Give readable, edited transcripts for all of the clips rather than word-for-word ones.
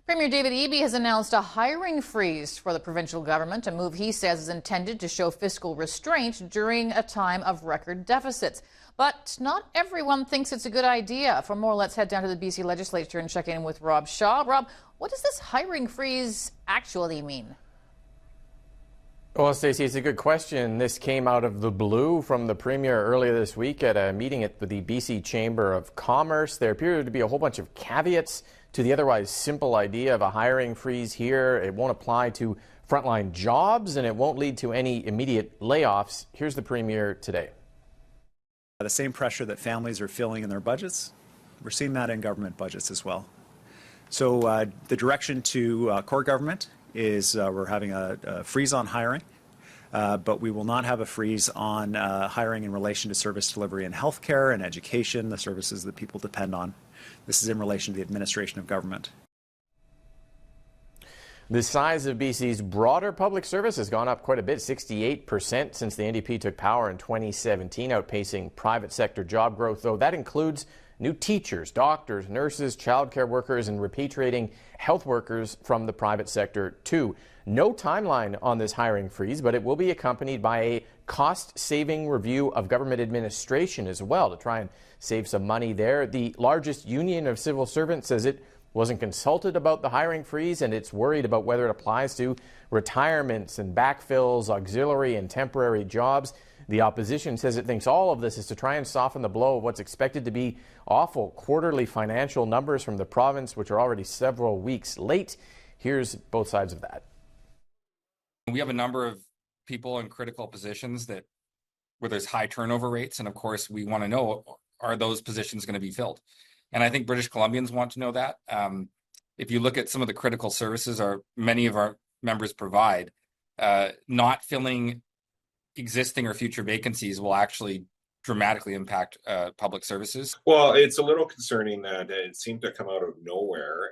Premier David Eby has announced a hiring freeze for the provincial government, a move he says is intended to show fiscal restraint during a time of record deficits. But not everyone thinks it's a good idea. For more, let's head down to the BC legislature and check in with Rob Shaw. Rob, what does this hiring freeze actually mean? Well, Stacey, it's a good question. This came out of the blue from the Premier earlier this week at a meeting at the BC Chamber of Commerce. There appeared to be a whole bunch of caveats to the otherwise simple idea of a hiring freeze here. It won't apply to frontline jobs, and it won't lead to any immediate layoffs. Here's the Premier today. The same pressure that families are feeling in their budgets, we're seeing that in government budgets as well. So the direction to core government is we're having a freeze on hiring, but we will not have a freeze on hiring in relation to service delivery in healthcare and education, the services that people depend on. This is in relation to the administration of government. The size of BC's broader public service has gone up quite a bit, 68% since the NDP took power in 2017, outpacing private sector job growth, though that includes new teachers, doctors, nurses, childcare workers, and repatriating health workers from the private sector too. No timeline on this hiring freeze, but it will be accompanied by a cost-saving review of government administration as well to try and save some money there. The largest union of civil servants says it wasn't consulted about the hiring freeze, and it's worried about whether it applies to retirements and backfills, auxiliary and temporary jobs. The opposition says it thinks all of this is to try and soften the blow of what's expected to be awful quarterly financial numbers from the province, which are already several weeks late. Here's both sides of that. We have a number of people in critical positions where there's high turnover rates, and of course we want to know, are those positions going to be filled? And I think British Columbians want to know that. If you look at some of the critical services many of our members provide, not filling existing or future vacancies will actually dramatically impact public services. Well, it's a little concerning that it seemed to come out of nowhere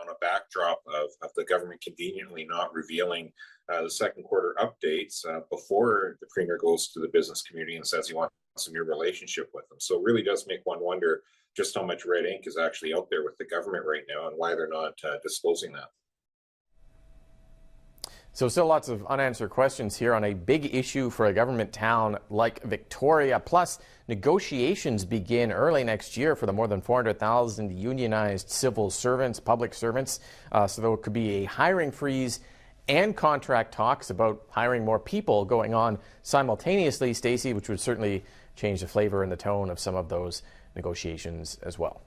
on a backdrop of the government conveniently not revealing the second quarter updates before the Premier goes to the business community and says he wants a new relationship with them. So it really does make one wonder just how much red ink is actually out there with the government right now and why they're not disclosing that. So still lots of unanswered questions here on a big issue for a government town like Victoria. Plus, negotiations begin early next year for the more than 400,000 unionized civil servants, public servants. So there could be a hiring freeze and contract talks about hiring more people going on simultaneously, Stacey, which would certainly change the flavor and the tone of some of those negotiations as well.